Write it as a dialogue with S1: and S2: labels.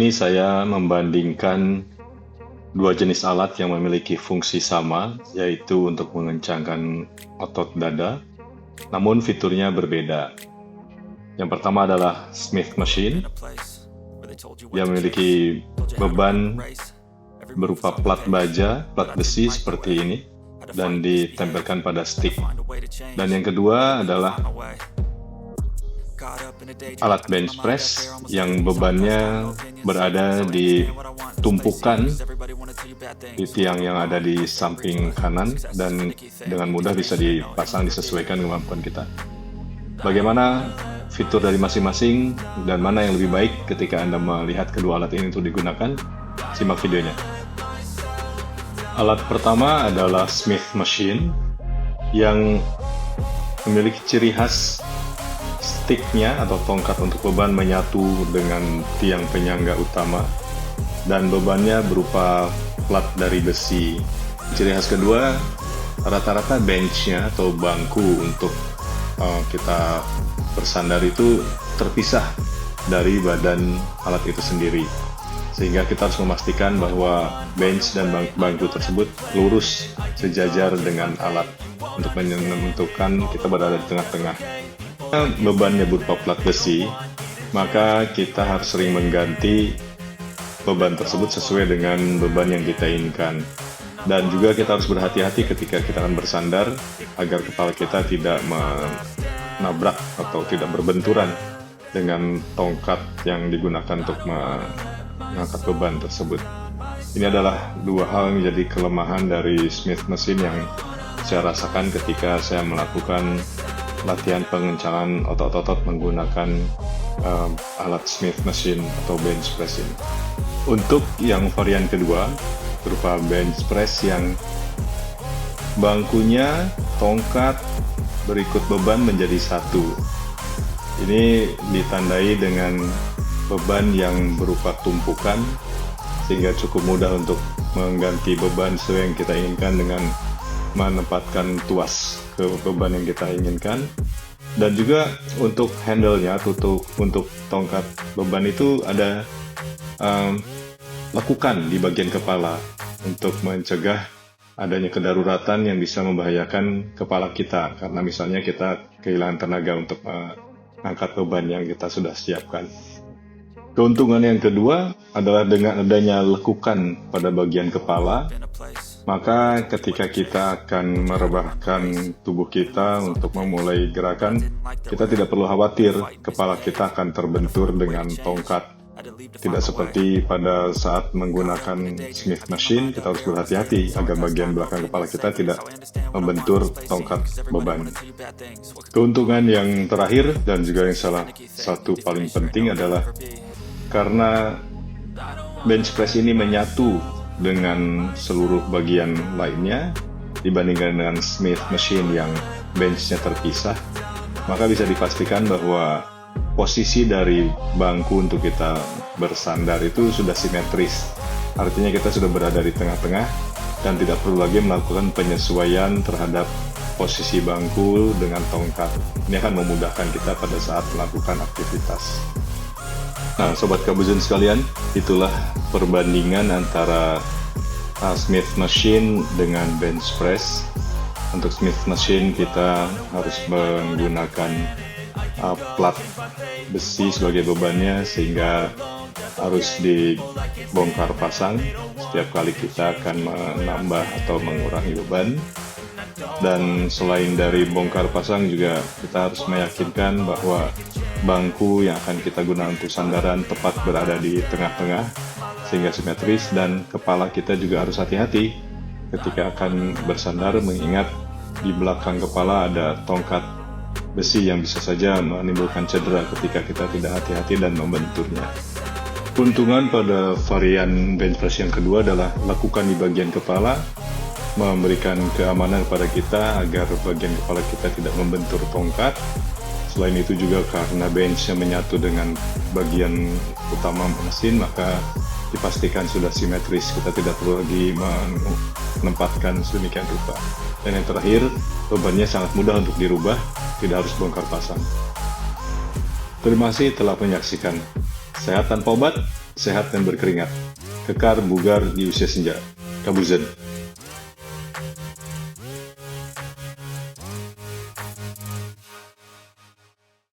S1: ini saya membandingkan dua jenis alat yang memiliki fungsi sama, yaitu untuk mengencangkan otot dada, namun fiturnya berbeda. Yang pertama adalah Smith Machine, yang memiliki beban berupa plat baja, plat besi seperti ini, dan ditempelkan pada stick. Dan yang kedua adalah alat bench press yang bebannya berada di tumpukan di tiang yang ada di samping kanan dan dengan mudah bisa dipasang disesuaikan dengan kemampuan kita. Bagaimana fitur dari masing-masing dan mana yang lebih baik ketika Anda melihat kedua alat ini untuk digunakan? Simak videonya. Alat pertama adalah Smith Machine yang memiliki ciri khas sticknya atau tongkat untuk beban menyatu dengan tiang penyangga utama dan bebannya berupa plat dari besi. Ciri khas kedua, rata-rata benchnya atau bangku untuk kita bersandar itu terpisah dari badan alat itu sendiri, sehingga kita harus memastikan bahwa bench dan bangku tersebut lurus sejajar dengan alat untuk menentukan kita berada di tengah-tengah. Bebannya berupa plat besi, maka kita harus sering mengganti beban tersebut sesuai dengan beban yang kita inginkan. Dan juga kita harus berhati-hati ketika kita akan bersandar agar kepala kita tidak menabrak atau tidak berbenturan dengan tongkat yang digunakan untuk mengangkat beban tersebut. Ini adalah dua hal yang menjadi kelemahan dari Smith Machine yang saya rasakan ketika saya melakukan latihan pengencangan otot-otot menggunakan alat Smith Machine atau bench press ini. Untuk yang varian kedua berupa bench press yang bangkunya tongkat berikut beban menjadi satu. Ini ditandai dengan beban yang berupa tumpukan sehingga cukup mudah untuk mengganti beban sesuai yang kita inginkan dengan menempatkan tuas ke beban yang kita inginkan. Dan juga untuk handle-nya, untuk tongkat beban itu ada lekukan di bagian kepala untuk mencegah adanya kedaruratan yang bisa membahayakan kepala kita, karena misalnya kita kehilangan tenaga untuk mengangkat beban yang kita sudah siapkan. Keuntungan yang kedua adalah dengan adanya lekukan pada bagian kepala, maka ketika kita akan merebahkan tubuh kita untuk memulai gerakan, kita tidak perlu khawatir kepala kita akan terbentur dengan tongkat. Tidak seperti pada saat menggunakan Smith Machine, kita harus berhati-hati agar bagian belakang kepala kita tidak membentur tongkat beban. Keuntungan yang terakhir dan juga yang salah satu paling penting adalah karena bench press ini menyatu dengan seluruh bagian lainnya dibandingkan dengan Smith Machine yang benchnya terpisah, maka bisa dipastikan bahwa posisi dari bangku untuk kita bersandar itu sudah simetris. Artinya kita sudah berada di tengah-tengah dan tidak perlu lagi melakukan penyesuaian terhadap posisi bangku dengan tongkat. Ini akan memudahkan kita pada saat melakukan aktivitas. Nah, Sobat Kabuzin sekalian, itulah perbandingan antara Smith Machine dengan bench press. Untuk Smith Machine kita harus menggunakan plat besi sebagai bebannya, sehingga harus dibongkar pasang setiap kali kita akan menambah atau mengurangi beban. Dan selain dari bongkar pasang juga kita harus meyakinkan bahwa bangku yang akan kita gunakan untuk sandaran tepat berada di tengah-tengah sehingga simetris, dan kepala kita juga harus hati-hati ketika akan bersandar, mengingat di belakang kepala ada tongkat besi yang bisa saja menimbulkan cedera ketika kita tidak hati-hati dan membenturnya. Keuntungan pada varian bench press yang kedua adalah lekukan di bagian kepala, memberikan keamanan pada kita agar bagian kepala kita tidak membentur tongkat. Selain itu juga karena benchnya menyatu dengan bagian utama mesin, maka dipastikan sudah simetris, kita tidak perlu lagi menempatkan sedemikian rupa. Dan yang terakhir, bebannya sangat mudah untuk dirubah, tidak harus bongkar pasang. Terima kasih telah menyaksikan. Sehat tanpa obat, sehat dan berkeringat, kekar bugar di usia senja. Kabuzan.